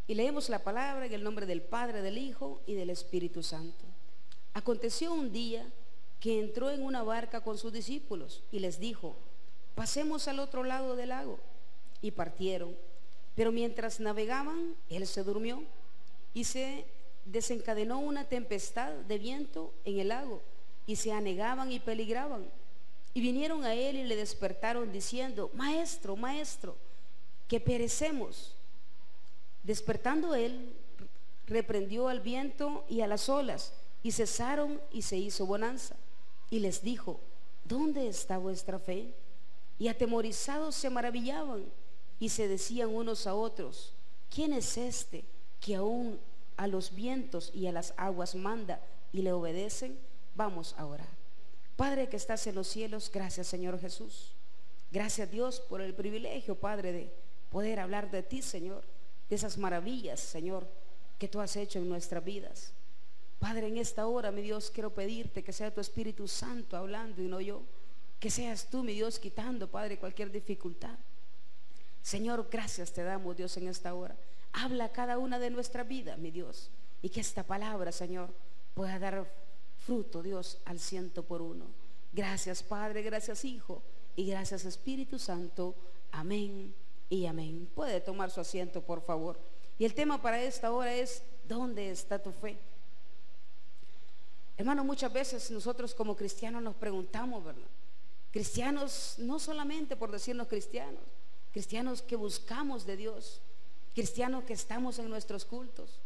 Y leemos la palabra en el nombre del Padre, del Hijo y del Espíritu Santo. Aconteció un día que entró en una barca con sus discípulos y les dijo: pasemos al otro lado del lago. Y partieron. Pero mientras navegaban, él se durmió y se desencadenó una tempestad de viento en el lago y se anegaban y peligraban. Y vinieron a él y le despertaron diciendo: Maestro, maestro, que perecemos. Despertando él, reprendió al viento y a las olas, y cesaron y se hizo bonanza. Y les dijo: ¿dónde está vuestra fe? Y atemorizados se maravillaban y se decían unos a otros: ¿quién es este que aún a los vientos y a las aguas manda y le obedecen? Vamos a orar. Padre que estás en los cielos, gracias Señor Jesús. Gracias Dios por el privilegio, Padre, de poder hablar de ti, Señor, de esas maravillas, Señor, que tú has hecho en nuestras vidas. Padre, en esta hora, mi Dios, quiero pedirte que sea tu Espíritu Santo hablando y no yo. Que seas tú, mi Dios, quitando, Padre, cualquier dificultad. Señor, gracias te damos, Dios, en esta hora. Habla a cada una de nuestras vidas, mi Dios, y que esta palabra, Señor, pueda dar fruto, Dios, al 100%. Gracias, Padre, gracias, Hijo, y gracias, Espíritu Santo. Amén y amén. Puede tomar su asiento, por favor. Y el tema para esta hora es: ¿dónde está tu fe? Hermano, muchas veces nosotros como cristianos nos preguntamos, ¿verdad? Cristianos, no solamente por decirnos cristianos, cristianos que buscamos de Dios, cristianos que estamos en nuestros cultos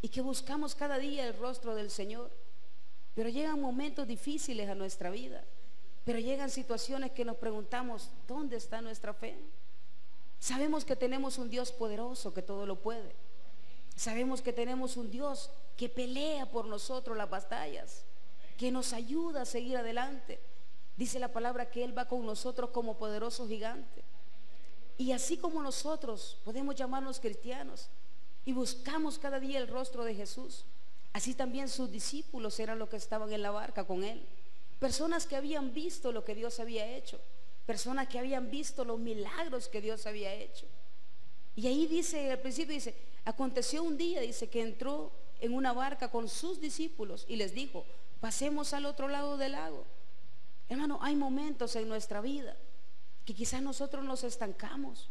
y que buscamos cada día el rostro del Señor. Pero llegan momentos difíciles a nuestra vida, pero llegan situaciones que nos preguntamos: ¿dónde está nuestra fe? Sabemos que tenemos un Dios poderoso que todo lo puede. Sabemos que tenemos un Dios que pelea por nosotros las batallas, que nos ayuda a seguir adelante. Dice la palabra que Él va con nosotros como poderoso gigante. Y así como nosotros podemos llamarnos cristianos y buscamos cada día el rostro de Jesús, así también sus discípulos eran los que estaban en la barca con Él. Personas que habían visto lo que Dios había hecho, personas que habían visto los milagros que Dios había hecho. Y ahí dice, al principio dice: aconteció un día, dice, que entró en una barca con sus discípulos y les dijo: pasemos al otro lado del lago. Hermano, hay momentos en nuestra vida que quizás nosotros nos estancamos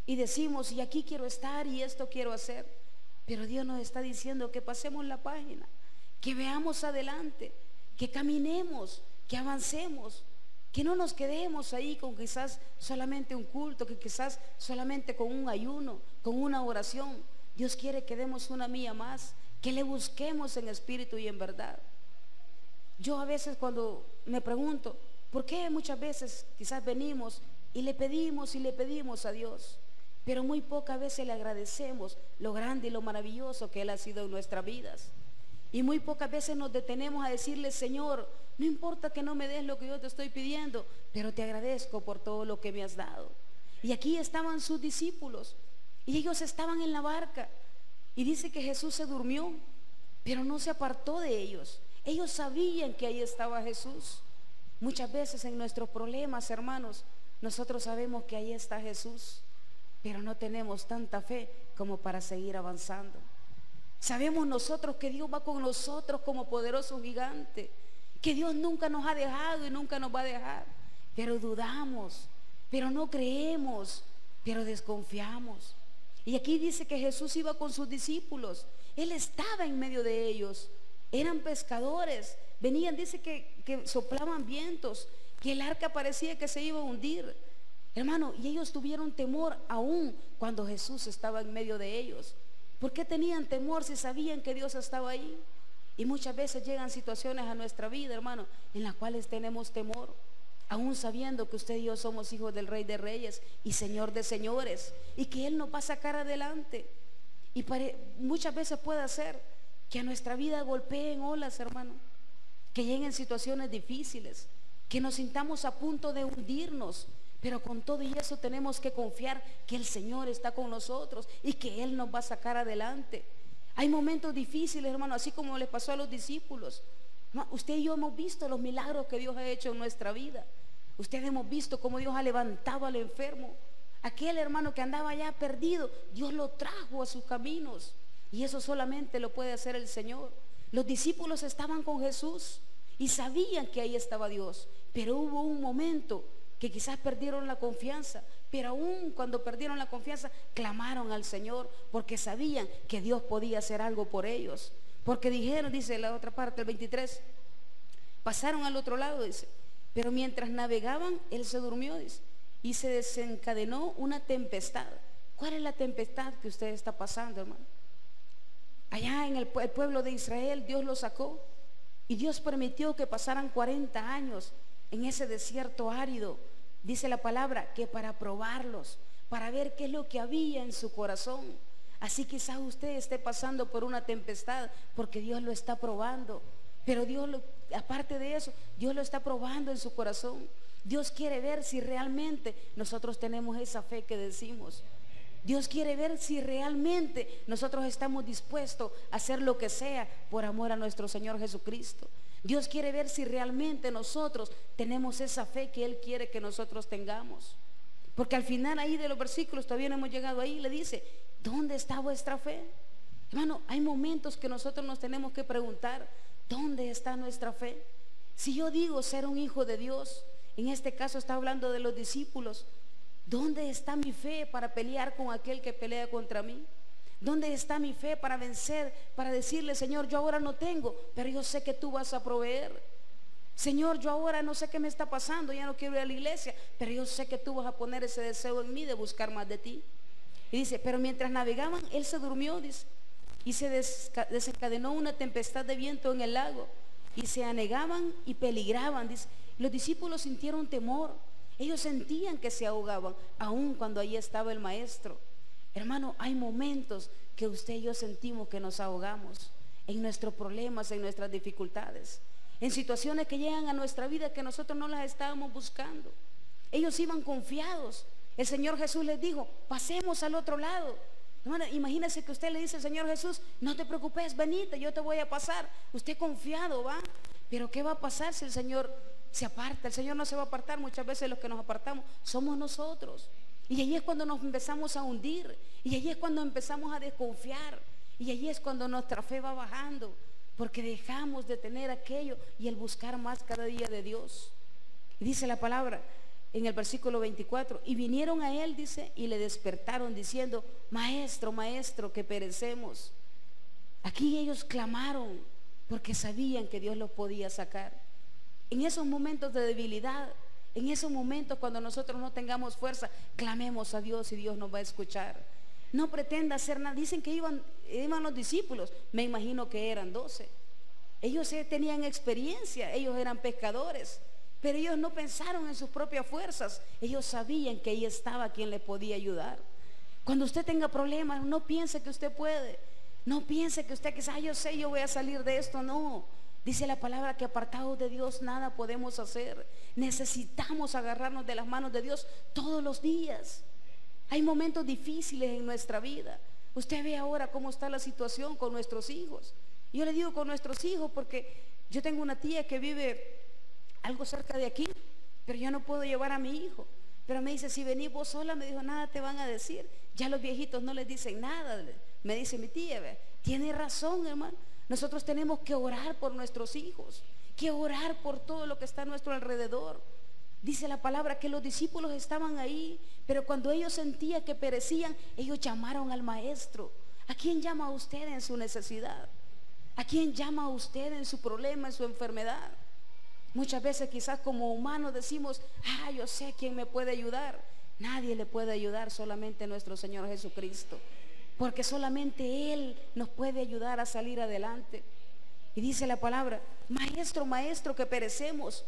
y decimos: y aquí quiero estar y esto quiero hacer. Pero Dios nos está diciendo que pasemos la página, que veamos adelante, que caminemos, que avancemos, que no nos quedemos ahí con quizás solamente un culto, que quizás solamente con un ayuno, con una oración. Dios quiere que demos una milla más, que le busquemos en espíritu y en verdad. Yo a veces cuando me pregunto: ¿por qué muchas veces quizás venimos y le pedimos a Dios, pero muy pocas veces le agradecemos lo grande y lo maravilloso que Él ha sido en nuestras vidas? Y muy pocas veces nos detenemos a decirle: Señor, no importa que no me des lo que yo te estoy pidiendo, pero te agradezco por todo lo que me has dado. Y aquí estaban sus discípulos y ellos estaban en la barca, y dice que Jesús se durmió, pero no se apartó de ellos. Ellos sabían que ahí estaba Jesús. Muchas veces en nuestros problemas, hermanos, nosotros sabemos que ahí está Jesús, pero no tenemos tanta fe como para seguir avanzando. Sabemos nosotros que Dios va con nosotros como poderoso gigante, que Dios nunca nos ha dejado y nunca nos va a dejar, pero dudamos, pero no creemos, pero desconfiamos. Y aquí dice que Jesús iba con sus discípulos. Él estaba en medio de ellos. Eran pescadores, venían, dice que soplaban vientos, que el arca parecía que se iba a hundir, hermano, y ellos tuvieron temor aún cuando Jesús estaba en medio de ellos. ¿Por qué tenían temor si sabían que Dios estaba ahí? Y muchas veces llegan situaciones a nuestra vida, hermano, en las cuales tenemos temor, aún sabiendo que usted y yo somos hijos del Rey de Reyes y Señor de Señores, y que Él nos va a sacar adelante. Y muchas veces puede ser que a nuestra vida golpeen olas, hermano, que lleguen situaciones difíciles, que nos sintamos a punto de hundirnos, pero con todo y eso tenemos que confiar que el Señor está con nosotros y que Él nos va a sacar adelante. Hay momentos difíciles, hermano, así como les pasó a los discípulos. Usted y yo hemos visto los milagros que Dios ha hecho en nuestra vida. Usted hemos visto cómo Dios ha levantado al enfermo, Aquel hermano que andaba ya perdido, Dios lo trajo a sus caminos. Y eso solamente lo puede hacer el Señor. Los discípulos estaban con Jesús y sabían que ahí estaba Dios. Pero hubo un momento que quizás perdieron la confianza. Pero aún cuando perdieron la confianza, clamaron al Señor porque sabían que Dios podía hacer algo por ellos. Porque dijeron, dice la otra parte, el 23, pasaron al otro lado, dice, pero mientras navegaban, Él se durmió, dice, y se desencadenó una tempestad. ¿Cuál es la tempestad que usted está pasando, hermano? Allá en el pueblo de Israel, Dios lo sacó y Dios permitió que pasaran 40 años en ese desierto árido. Dice la palabra que para probarlos, para ver qué es lo que había en su corazón. Así quizás usted esté pasando por una tempestad porque Dios lo está probando. Pero Dios, aparte de eso, Dios lo está probando en su corazón. Dios quiere ver si realmente nosotros tenemos esa fe que decimos. Dios quiere ver si realmente nosotros estamos dispuestos a hacer lo que sea por amor a nuestro Señor Jesucristo. Dios quiere ver si realmente nosotros tenemos esa fe que Él quiere que nosotros tengamos. Porque al final ahí de los versículos, todavía no hemos llegado ahí, le dice, ¿dónde está vuestra fe? Hermano, hay momentos que nosotros nos tenemos que preguntar, ¿dónde está nuestra fe? Si yo digo ser un hijo de Dios, en este caso está hablando de los discípulos, ¿dónde está mi fe para pelear con aquel que pelea contra mí? ¿Dónde está mi fe para vencer, para decirle, Señor, yo ahora no tengo, pero yo sé que tú vas a proveer? Señor, yo ahora no sé qué me está pasando, ya no quiero ir a la iglesia, pero yo sé que tú vas a poner ese deseo en mí de buscar más de ti. Y dice, pero mientras navegaban, Él se durmió, dice, y se desencadenó una tempestad de viento en el lago, y se anegaban y peligraban, dice. Los discípulos sintieron temor, ellos sentían que se ahogaban, aun cuando allí estaba el Maestro. Hermano, hay momentos que usted y yo sentimos que nos ahogamos en nuestros problemas, en nuestras dificultades, en situaciones que llegan a nuestra vida que nosotros no las estábamos buscando. Ellos iban confiados. El Señor Jesús les dijo, pasemos al otro lado. Hermano, imagínese que usted le dice al Señor Jesús, no te preocupes, venite, yo te voy a pasar. Usted confiado va, pero ¿qué va a pasar si el Señor se aparta? El Señor no se va a apartar. Muchas veces los que nos apartamos somos nosotros. Y allí es cuando nos empezamos a hundir. Y allí es cuando empezamos a desconfiar. Y allí es cuando nuestra fe va bajando. Porque dejamos de tener aquello y el buscar más cada día de Dios. Y dice la palabra en el versículo 24. Y vinieron a Él, dice, y le despertaron diciendo, Maestro, Maestro, que perecemos. Aquí ellos clamaron porque sabían que Dios los podía sacar. En esos momentos de debilidad, en esos momentos cuando nosotros no tengamos fuerza, clamemos a Dios y Dios nos va a escuchar. No pretenda hacer nada. Dicen que iban los discípulos, me imagino que eran 12. Ellos tenían experiencia, ellos eran pescadores, pero ellos no pensaron en sus propias fuerzas. Ellos sabían que ahí estaba quien les podía ayudar. Cuando usted tenga problemas, no piense que usted puede. No piense que usted quizás yo sé, yo voy a salir de esto. No. Dice la palabra que apartados de Dios nada podemos hacer. Necesitamos agarrarnos de las manos de Dios todos los días. Hay momentos difíciles en nuestra vida. Usted ve ahora cómo está la situación con nuestros hijos. Yo le digo con nuestros hijos porque yo tengo una tía que vive algo cerca de aquí, pero yo no puedo llevar a mi hijo. Pero me dice, si venís vos sola, me dijo, nada te van a decir. Ya los viejitos no les dicen nada. Me dice mi tía, ¿ve? Tiene razón, hermano. Nosotros tenemos que orar por nuestros hijos, que orar por todo lo que está a nuestro alrededor. Dice la palabra que los discípulos estaban ahí, pero cuando ellos sentían que perecían, ellos llamaron al Maestro. ¿A quién llama a usted en su necesidad? ¿A quién llama a usted en su problema, en su enfermedad? Muchas veces quizás como humanos decimos, yo sé quién me puede ayudar. Nadie le puede ayudar, solamente nuestro Señor Jesucristo. Porque solamente Él nos puede ayudar a salir adelante. Y dice la palabra, Maestro, Maestro, que perecemos.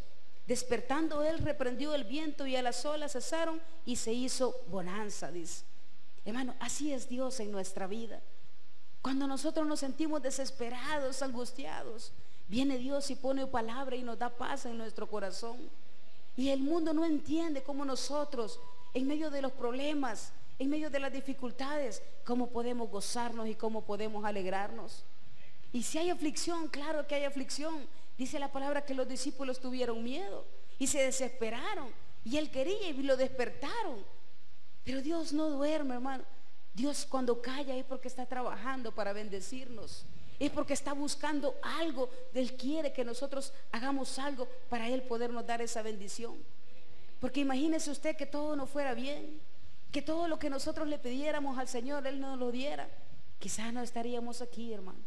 Despertando Él, reprendió el viento y a las olas cesaron y se hizo bonanza, dice. Hermano, así es Dios en nuestra vida. Cuando nosotros nos sentimos desesperados, angustiados, viene Dios y pone palabra y nos da paz en nuestro corazón. Y el mundo no entiende cómo nosotros, en medio de los problemas, en medio de las dificultades, cómo podemos gozarnos y cómo podemos alegrarnos. Y si hay aflicción, claro que hay aflicción. Dice la palabra que los discípulos tuvieron miedo y se desesperaron. Y Él quería y lo despertaron. Pero Dios no duerme, hermano. Dios cuando calla es porque está trabajando para bendecirnos. Es porque está buscando algo. Él quiere que nosotros hagamos algo para Él podernos dar esa bendición. Porque imagínese usted que todo nos fuera bien, que todo lo que nosotros le pidiéramos al Señor Él nos lo diera. Quizás no estaríamos aquí, hermano.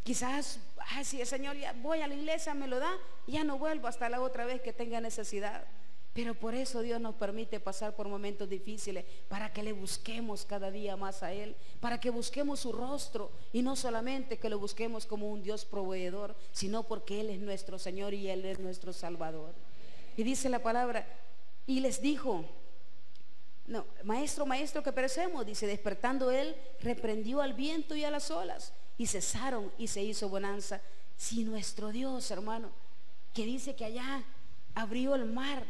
Quizás, si el Señor, ya voy a la iglesia, me lo da, y ya no vuelvo hasta la otra vez que tenga necesidad. Pero por eso Dios nos permite pasar por momentos difíciles, para que le busquemos cada día más a Él, para que busquemos su rostro, y no solamente que lo busquemos como un Dios proveedor, sino porque Él es nuestro Señor y Él es nuestro Salvador. Y dice la palabra, y les dijo, no, maestro, maestro, que perecemos. Dice, despertando Él, reprendió al viento y a las olas, y cesaron, y se hizo bonanza. Si nuestro Dios, hermano, que dice que allá abrió el mar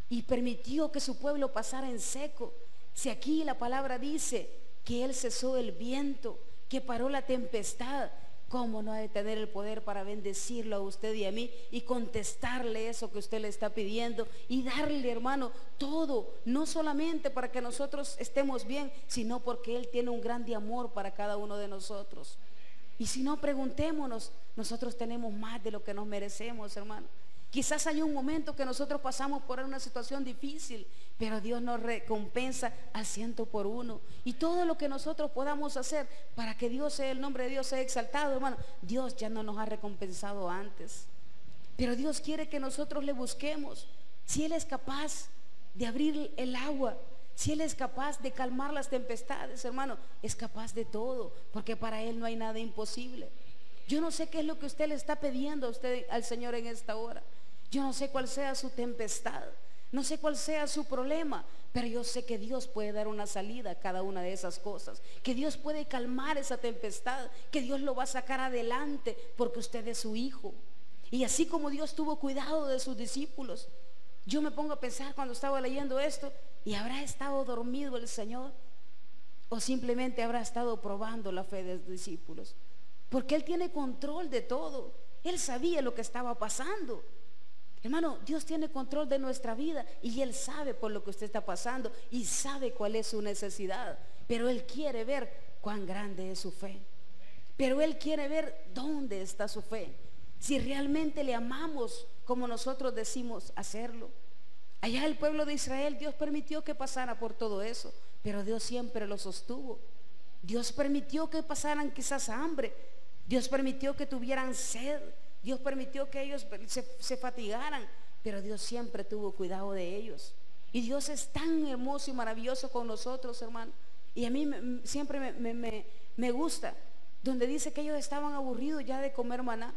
y permitió que su pueblo pasara en seco, si aquí la palabra dice que Él cesó el viento, que paró la tempestad, ¿cómo no ha de tener el poder para bendecirlo a usted y a mí y contestarle eso que usted le está pidiendo y darle, hermano, todo, no solamente para que nosotros estemos bien, sino porque Él tiene un grande amor para cada uno de nosotros? Y si no, preguntémonos, nosotros tenemos más de lo que nos merecemos, hermano. Quizás hay un momento que nosotros pasamos por una situación difícil, pero Dios nos recompensa al 100%. Y todo lo que nosotros podamos hacer para que Dios sea, el nombre de Dios sea exaltado, hermano, Dios ya no nos ha recompensado antes. Pero Dios quiere que nosotros le busquemos. Si Él es capaz de abrir el agua, si Él es capaz de calmar las tempestades, hermano, es capaz de todo, porque para Él no hay nada imposible. Yo no sé qué es lo que usted le está pidiendo a usted, al Señor, en esta hora. Yo no sé cuál sea su tempestad, no sé cuál sea su problema, pero yo sé que Dios puede dar una salida a cada una de esas cosas, que Dios puede calmar esa tempestad, que Dios lo va a sacar adelante porque usted es su hijo. Y así como Dios tuvo cuidado de sus discípulos, yo me pongo a pensar cuando estaba leyendo esto, ¿y habrá estado dormido el Señor? ¿O simplemente habrá estado probando la fe de los discípulos? Porque Él tiene control de todo. Él sabía lo que estaba pasando. Hermano, Dios tiene control de nuestra vida y Él sabe por lo que usted está pasando y sabe cuál es su necesidad. Pero Él quiere ver cuán grande es su fe. Pero Él quiere ver dónde está su fe. Si realmente le amamos como nosotros decimos hacerlo. Allá el pueblo de Israel, Dios permitió que pasara por todo eso, pero Dios siempre lo sostuvo. Dios permitió que pasaran quizás hambre. Dios permitió que tuvieran sed. Dios permitió que ellos se fatigaran, pero Dios siempre tuvo cuidado de ellos. Y Dios es tan hermoso y maravilloso con nosotros, hermano. Y a mí siempre me gusta donde dice que ellos estaban aburridos ya de comer maná,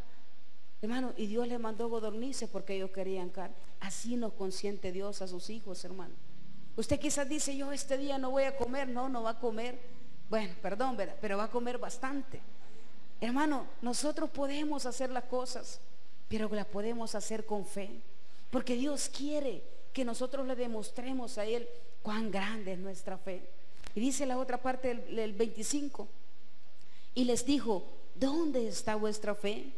hermano, y Dios les mandó codornices porque ellos querían carne. Así nos consiente Dios a sus hijos, hermano. Usted quizás dice, yo este día no voy a comer. No va a comer, bueno, perdón, ¿verdad? Pero va a comer bastante. Hermano, nosotros podemos hacer las cosas, pero las podemos hacer con fe, porque Dios quiere que nosotros le demostremos a Él cuán grande es nuestra fe. Y dice la otra parte del 25, y les dijo, ¿dónde está vuestra fe?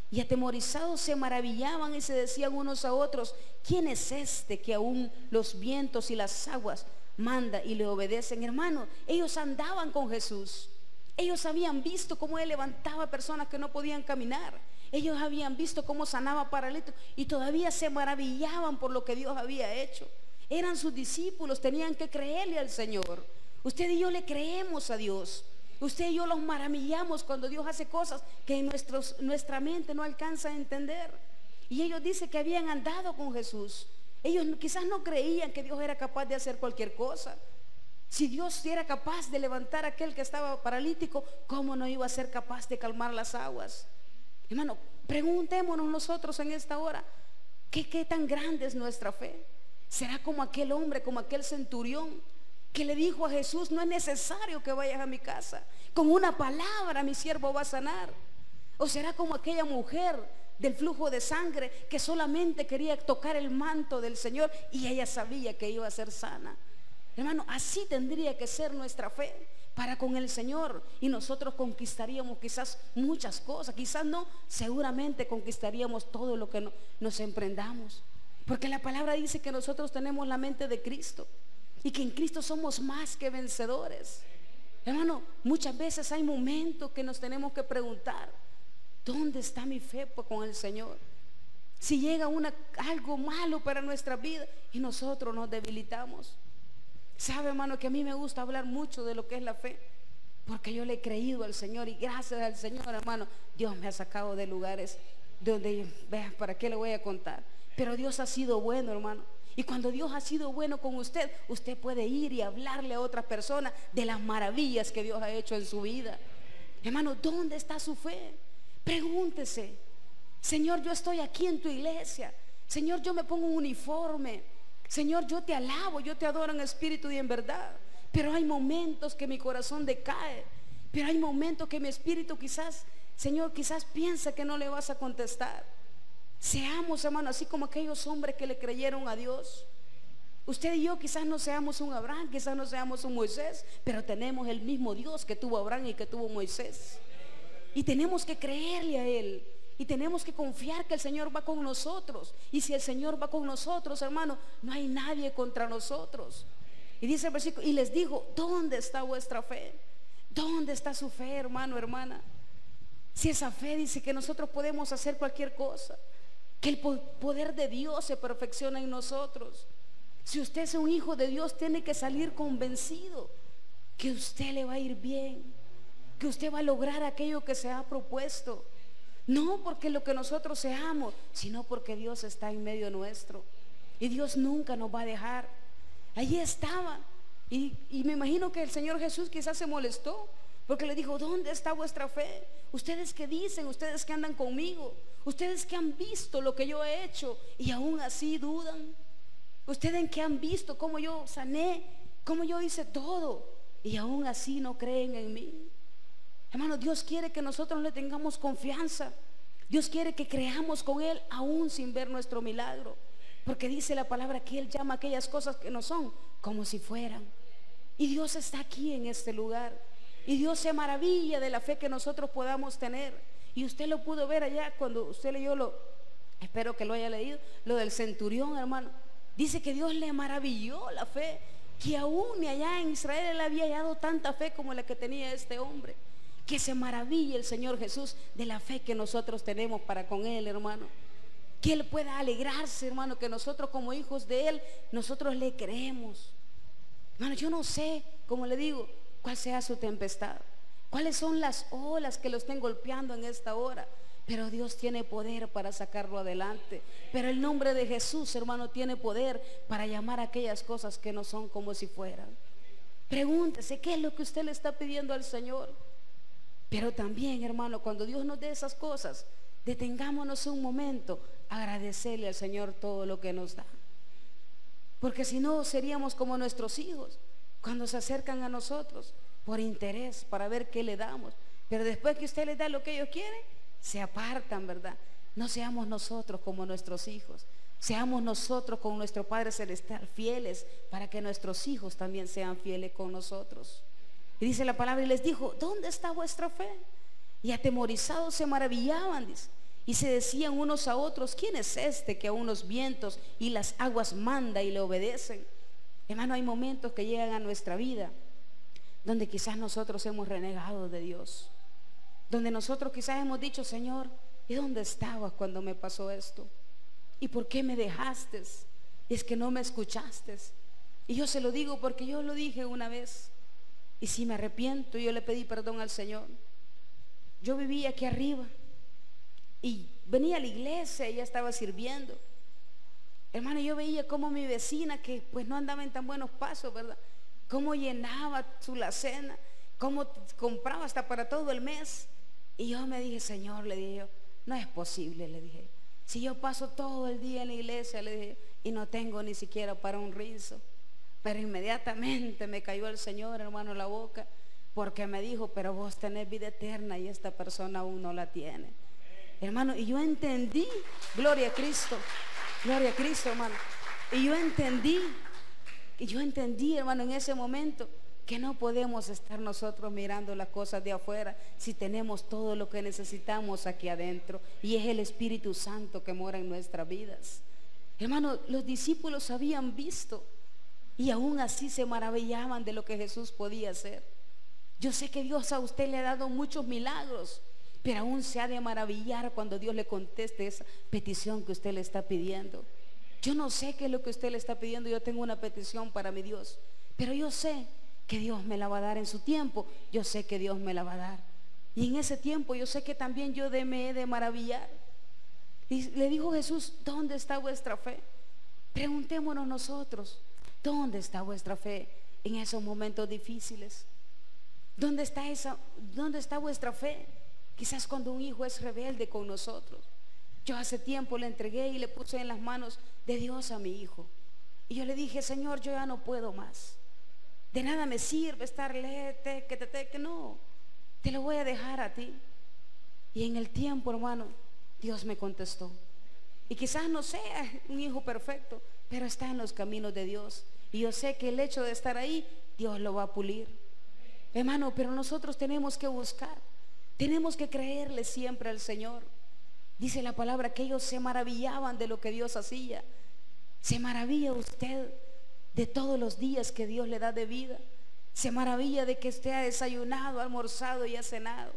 Y atemorizados se maravillaban y se decían unos a otros, ¿quién es este que aún los vientos y las aguas manda y le obedecen? Hermano, ellos andaban con Jesús. Ellos habían visto cómo Él levantaba personas que no podían caminar. Ellos habían visto cómo sanaba paralíticos y todavía se maravillaban por lo que Dios había hecho. Eran sus discípulos, tenían que creerle al Señor. Usted y yo le creemos a Dios. Usted y yo los maravillamos cuando Dios hace cosas que en nuestra mente no alcanza a entender. Y ellos dicen que habían andado con Jesús. Ellos quizás no creían que Dios era capaz de hacer cualquier cosa. Si Dios era capaz de levantar a aquel que estaba paralítico, ¿cómo no iba a ser capaz de calmar las aguas? Hermano, preguntémonos nosotros en esta hora, ¿qué tan grande es nuestra fe? ¿Será como aquel hombre, como aquel centurión que le dijo a Jesús, no es necesario que vayas a mi casa, con una palabra mi siervo va a sanar? ¿O será como aquella mujer del flujo de sangre que solamente quería tocar el manto del Señor y ella sabía que iba a ser sana? Hermano, así tendría que ser nuestra fe para con el Señor, y nosotros conquistaríamos quizás muchas cosas, quizás no, seguramente conquistaríamos todo lo que nos emprendamos, porque la palabra dice que nosotros tenemos la mente de Cristo. y que en Cristo somos más que vencedores. Hermano, muchas veces hay momentos que nos tenemos que preguntar: ¿dónde está mi fe con el Señor? Si llega algo malo para nuestra vida y nosotros nos debilitamos. Sabe, hermano, que a mí me gusta hablar mucho de lo que es la fe, porque yo le he creído al Señor, y gracias al Señor, hermano, Dios me ha sacado de lugares donde, vea, ¿para qué le voy a contar? Pero Dios ha sido bueno, hermano. Y cuando Dios ha sido bueno con usted, usted puede ir y hablarle a otras personas de las maravillas que Dios ha hecho en su vida. Hermano, ¿dónde está su fe? Pregúntese: Señor, yo estoy aquí en tu iglesia. Señor, yo me pongo un uniforme. Señor, yo te alabo, yo te adoro en espíritu y en verdad. Pero hay momentos que mi corazón decae. Pero hay momentos que mi espíritu quizás, Señor, quizás piensa que no le vas a contestar. Seamos, hermano, así como aquellos hombres que le creyeron a Dios. Usted y yo quizás no seamos un Abraham, quizás no seamos un Moisés, pero tenemos el mismo Dios que tuvo Abraham y que tuvo Moisés. Y tenemos que creerle a Él. Y tenemos que confiar que el Señor va con nosotros. Y si el Señor va con nosotros, hermano, no hay nadie contra nosotros. Y dice el versículo: y les dijo, ¿dónde está vuestra fe? ¿Dónde está su fe, hermano, hermana? Si esa fe dice que nosotros podemos hacer cualquier cosa, que el poder de Dios se perfecciona en nosotros. Si usted es un hijo de Dios, tiene que salir convencido que usted le va a ir bien, que usted va a lograr aquello que se ha propuesto. No porque lo que nosotros seamos, sino porque Dios está en medio nuestro. Y Dios nunca nos va a dejar. Allí estaba. Y me imagino que el Señor Jesús quizás se molestó, porque le dijo: ¿dónde está vuestra fe? Ustedes que dicen, ustedes que andan conmigo, ustedes que han visto lo que yo he hecho y aún así dudan. Ustedes que han visto cómo yo sané, cómo yo hice todo y aún así no creen en mí. Hermano, Dios quiere que nosotros le tengamos confianza. Dios quiere que creamos con Él aún sin ver nuestro milagro, porque dice la palabra que Él llama aquellas cosas que no son como si fueran. Y Dios está aquí en este lugar, y Dios se maravilla de la fe que nosotros podamos tener. Y usted lo pudo ver allá cuando usted leyó espero que lo haya leído, lo del centurión, hermano. Dice que Dios le maravilló la fe, que aún ni allá en Israel él había hallado tanta fe como la que tenía este hombre. Que se maraville el Señor Jesús de la fe que nosotros tenemos para con Él, hermano. Que Él pueda alegrarse, hermano, que nosotros como hijos de Él, nosotros le creemos. Hermano, yo no sé, como le digo, cuál sea su tempestad, cuáles son las olas que lo estén golpeando en esta hora, pero Dios tiene poder para sacarlo adelante. Pero el nombre de Jesús, hermano, tiene poder para llamar a aquellas cosas que no son como si fueran. Pregúntese, ¿qué es lo que usted le está pidiendo al Señor? Pero también, hermano, cuando Dios nos dé esas cosas, detengámonos un momento a agradecerle al Señor todo lo que nos da. Porque si no, seríamos como nuestros hijos cuando se acercan a nosotros por interés, para ver qué le damos. Pero después que usted les da lo que ellos quieren, se apartan, ¿verdad? No seamos nosotros como nuestros hijos. Seamos nosotros con nuestro Padre Celestial fieles, para que nuestros hijos también sean fieles con nosotros. Y dice la palabra: y les dijo, ¿dónde está vuestra fe? Y atemorizados se maravillaban, dice, y se decían unos a otros: ¿quién es este que aún los vientos y las aguas manda y le obedecen? Hermano, hay momentos que llegan a nuestra vida donde quizás nosotros hemos renegado de Dios, donde nosotros quizás hemos dicho: Señor, ¿y dónde estabas cuando me pasó esto? ¿Y por qué me dejaste? Y es que no me escuchaste. Y yo se lo digo porque yo lo dije una vez. Y si me arrepiento, yo le pedí perdón al Señor. Yo vivía aquí arriba y venía a la iglesia y ya estaba sirviendo. Hermano, yo veía como mi vecina, que pues no andaba en tan buenos pasos, ¿verdad? Cómo llenaba su alacena, cómo compraba hasta para todo el mes. Y yo me dije: Señor, le dije yo, no es posible, le dije, si yo paso todo el día en la iglesia, le dije, y no tengo ni siquiera para un rizo. Pero inmediatamente me cayó el Señor, hermano, en la boca, porque me dijo: pero vos tenés vida eterna y esta persona aún no la tiene. Hermano, y yo entendí, gloria a Cristo, hermano. Y yo entendí, hermano, en ese momento, que no podemos estar nosotros mirando las cosas de afuera si tenemos todo lo que necesitamos aquí adentro, y es el Espíritu Santo que mora en nuestras vidas. Hermano, los discípulos habían visto y aún así se maravillaban de lo que Jesús podía hacer. Yo sé que Dios a usted le ha dado muchos milagros, pero aún se ha de maravillar cuando Dios le conteste esa petición que usted le está pidiendo. Yo no sé qué es lo que usted le está pidiendo. Yo tengo una petición para mi Dios, pero yo sé que Dios me la va a dar en su tiempo. Yo sé que Dios me la va a dar, y en ese tiempo yo sé que también yo me he de maravillar. Y le dijo Jesús: ¿dónde está vuestra fe? Preguntémonos nosotros: ¿dónde está vuestra fe en esos momentos difíciles? ¿Dónde está vuestra fe? Quizás cuando un hijo es rebelde con nosotros. Yo hace tiempo le entregué y le puse en las manos de Dios a mi hijo, y yo le dije: Señor, yo ya no puedo más. De nada me sirve estar que no, te lo voy a dejar a ti. Y en el tiempo, hermano, Dios me contestó. Y quizás no sea un hijo perfecto, pero está en los caminos de Dios, y yo sé que el hecho de estar ahí, Dios lo va a pulir, hermano. Pero nosotros tenemos que buscar, tenemos que creerle siempre al Señor. Dice la palabra que ellos se maravillaban de lo que Dios hacía. ¿Se maravilla usted de todos los días que Dios le da de vida? ¿Se maravilla de que usted ha desayunado, almorzado y ha cenado?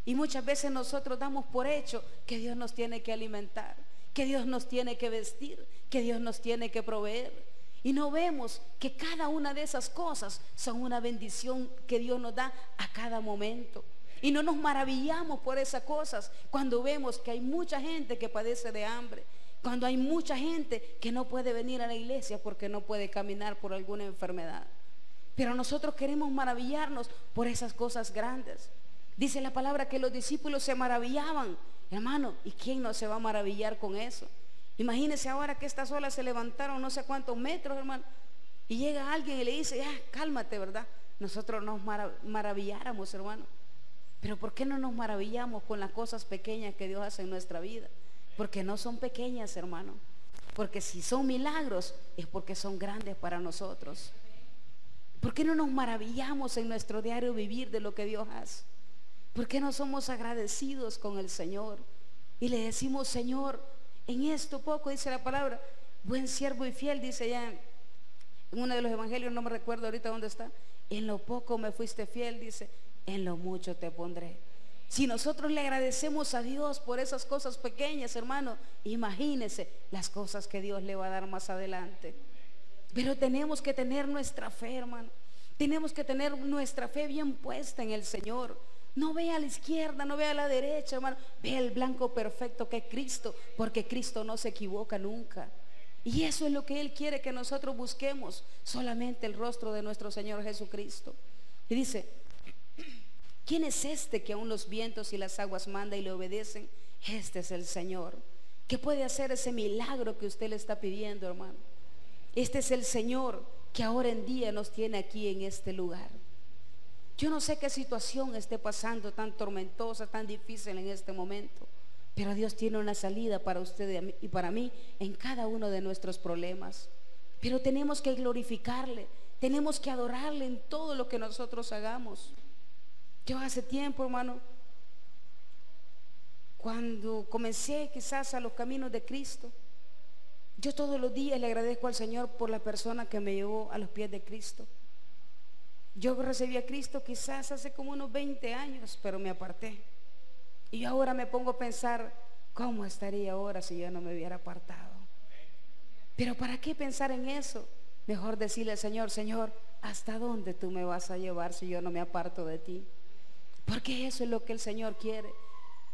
Y muchas veces nosotros damos por hecho que Dios nos tiene que alimentar, que Dios nos tiene que vestir, que Dios nos tiene que proveer, y no vemos que cada una de esas cosas son una bendición que Dios nos da a cada momento. Y no nos maravillamos por esas cosas cuando vemos que hay mucha gente que padece de hambre, cuando hay mucha gente que no puede venir a la iglesia porque no puede caminar por alguna enfermedad. Pero nosotros queremos maravillarnos por esas cosas grandes. Dice la palabra que los discípulos se maravillaban, hermano. ¿Y quién no se va a maravillar con eso? Imagínense ahora que estas olas se levantaron no sé cuántos metros, hermano, y llega alguien y le dice: cálmate, ¿verdad? Nosotros nos maravilláramos, hermano. Pero ¿por qué no nos maravillamos con las cosas pequeñas que Dios hace en nuestra vida? Porque no son pequeñas, hermano. Porque si son milagros, es porque son grandes para nosotros. ¿Por qué no nos maravillamos en nuestro diario vivir de lo que Dios hace? ¿Por qué no somos agradecidos con el Señor y le decimos: Señor, en esto poco, dice la palabra, buen siervo y fiel, dice ya en uno de los evangelios, no me recuerdo ahorita dónde está, en lo poco me fuiste fiel, dice, en lo mucho te pondré. Si nosotros le agradecemos a Dios por esas cosas pequeñas, hermano, imagínese las cosas que Dios le va a dar más adelante. Pero tenemos que tener nuestra fe, hermano. Tenemos que tener nuestra fe bien puesta en el Señor. No vea a la izquierda, no vea a la derecha, hermano. Vea el blanco perfecto que es Cristo, porque Cristo no se equivoca nunca. Y eso es lo que Él quiere que nosotros busquemos, solamente el rostro de nuestro Señor Jesucristo. Y dice: ¿quién es este que aún los vientos y las aguas manda y le obedecen? Este es el Señor, que puede hacer ese milagro que usted le está pidiendo, hermano. Este es el Señor que ahora en día nos tiene aquí en este lugar. Yo no sé qué situación esté pasando tan tormentosa, tan difícil en este momento, pero Dios tiene una salida para usted y para mí en cada uno de nuestros problemas. Pero tenemos que glorificarle, tenemos que adorarle en todo lo que nosotros hagamos. Yo hace tiempo, hermano, cuando comencé quizás a los caminos de Cristo, yo todos los días le agradezco al Señor por la persona que me llevó a los pies de Cristo. Yo recibí a Cristo quizás hace como unos 20 años, pero me aparté. Y yo ahora me pongo a pensar: ¿cómo estaría ahora si yo no me hubiera apartado? Pero ¿para qué pensar en eso? Mejor decirle al Señor: Señor, ¿hasta dónde tú me vas a llevar si yo no me aparto de ti? Porque eso es lo que el Señor quiere,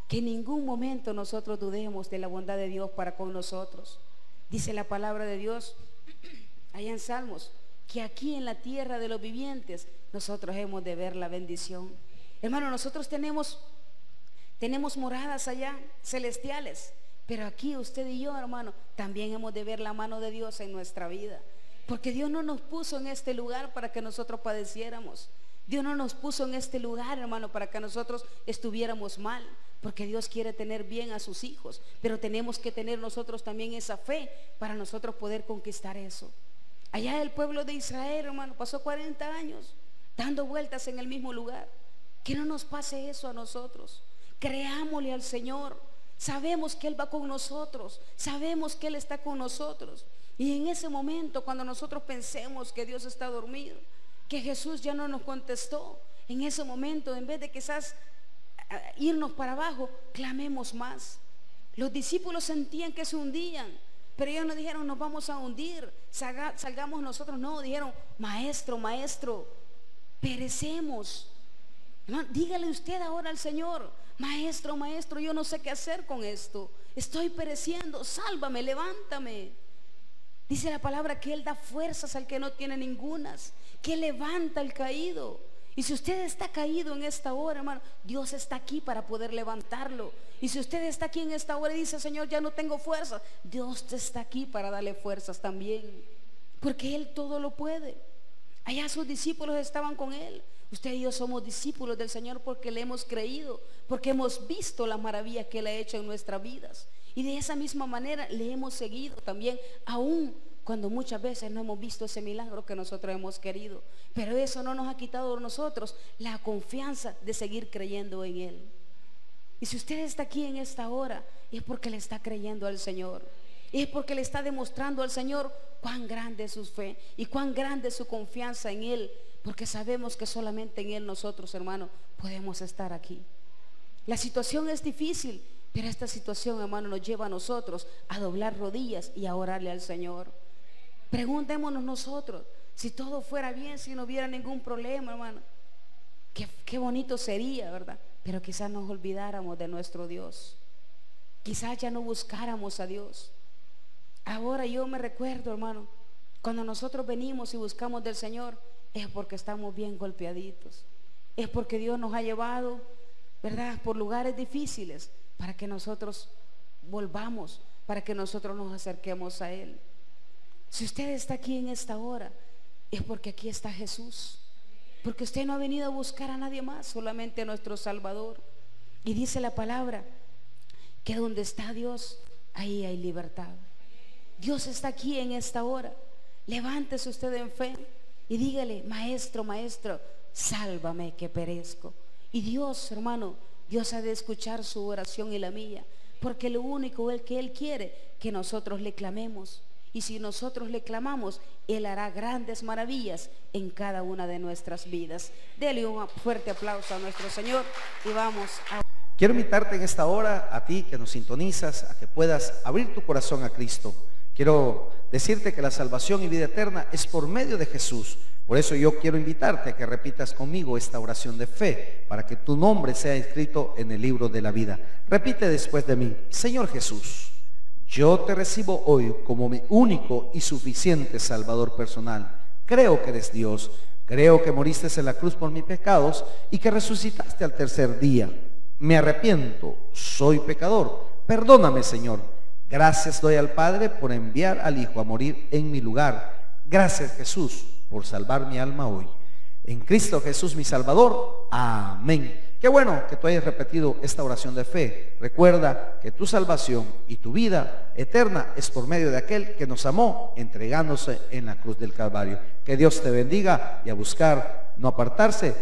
que en ningún momento nosotros dudemos de la bondad de Dios para con nosotros. Dice la palabra de Dios allá en Salmos, que aquí en la tierra de los vivientes nosotros hemos de ver la bendición. Hermano, nosotros tenemos moradas allá celestiales, pero aquí usted y yo, hermano, también hemos de ver la mano de Dios en nuestra vida, porque Dios no nos puso en este lugar para que nosotros padeciéramos. Dios no nos puso en este lugar, hermano, para que nosotros estuviéramos mal, porque Dios quiere tener bien a sus hijos, pero tenemos que tener nosotros también esa fe para nosotros poder conquistar eso. Allá el pueblo de Israel, hermano, pasó 40 años dando vueltas en el mismo lugar. Que no nos pase eso a nosotros. Creámosle al Señor. Sabemos que Él va con nosotros, sabemos que Él está con nosotros. Y en ese momento, cuando nosotros pensemos que Dios está dormido, que Jesús ya no nos contestó, en ese momento, en vez de quizás irnos para abajo, clamemos más. Los discípulos sentían que se hundían, pero ellos no dijeron nos vamos a hundir, salgamos nosotros. No, dijeron maestro, maestro, perecemos. Hermano, dígale usted ahora al Señor: maestro, maestro, yo no sé qué hacer con esto, estoy pereciendo, sálvame, levántame. Dice la palabra que Él da fuerzas al que no tiene ningunas, que levanta al caído. Y si usted está caído en esta hora, hermano, Dios está aquí para poder levantarlo. Y si usted está aquí en esta hora y dice: Señor, ya no tengo fuerza, Dios está aquí para darle fuerzas también, porque Él todo lo puede. Allá sus discípulos estaban con Él. Usted y yo somos discípulos del Señor porque le hemos creído, porque hemos visto las maravillas que Él ha hecho en nuestras vidas. Y de esa misma manera le hemos seguido también, aún cuando muchas veces no hemos visto ese milagro que nosotros hemos querido. Pero eso no nos ha quitado a nosotros la confianza de seguir creyendo en Él. Y si usted está aquí en esta hora, es porque le está creyendo al Señor, es porque le está demostrando al Señor cuán grande es su fe y cuán grande es su confianza en Él, porque sabemos que solamente en Él nosotros, hermano, podemos estar aquí. La situación es difícil, pero esta situación, hermano, nos lleva a nosotros a doblar rodillas y a orarle al Señor. Preguntémonos nosotros: si todo fuera bien, si no hubiera ningún problema, hermano, qué bonito sería, ¿verdad? Pero quizás nos olvidáramos de nuestro Dios, quizás ya no buscáramos a Dios. Ahora yo me recuerdo, hermano, cuando nosotros venimos y buscamos del Señor, es porque estamos bien golpeaditos, es porque Dios nos ha llevado, ¿verdad?, por lugares difíciles, para que nosotros volvamos, para que nosotros nos acerquemos a Él. Si usted está aquí en esta hora, es porque aquí está Jesús, porque usted no ha venido a buscar a nadie más, solamente a nuestro Salvador. Y dice la palabra que donde está Dios, ahí hay libertad. Dios está aquí en esta hora. Levántese usted en fe y dígale: maestro, maestro, sálvame que perezco. Y Dios, hermano, Dios ha de escuchar su oración y la mía, porque lo único que Él quiere, que nosotros le clamemos. Y si nosotros le clamamos, Él hará grandes maravillas en cada una de nuestras vidas. Dele un fuerte aplauso a nuestro Señor y vamos a... Quiero invitarte en esta hora, a ti que nos sintonizas, a que puedas abrir tu corazón a Cristo. Quiero decirte que la salvación y vida eterna es por medio de Jesús. Por eso yo quiero invitarte a que repitas conmigo esta oración de fe, para que tu nombre sea escrito en el libro de la vida. Repite después de mí: Señor Jesús, yo te recibo hoy como mi único y suficiente Salvador personal. Creo que eres Dios, creo que moriste en la cruz por mis pecados y que resucitaste al tercer día. Me arrepiento, soy pecador, perdóname, Señor. Gracias doy al Padre por enviar al Hijo a morir en mi lugar. Gracias, Jesús, por salvar mi alma hoy. En Cristo Jesús mi Salvador. Amén. Qué bueno que tú hayas repetido esta oración de fe. Recuerda que tu salvación y tu vida eterna es por medio de aquel que nos amó entregándose en la cruz del Calvario. Que Dios te bendiga y a buscar no apartarse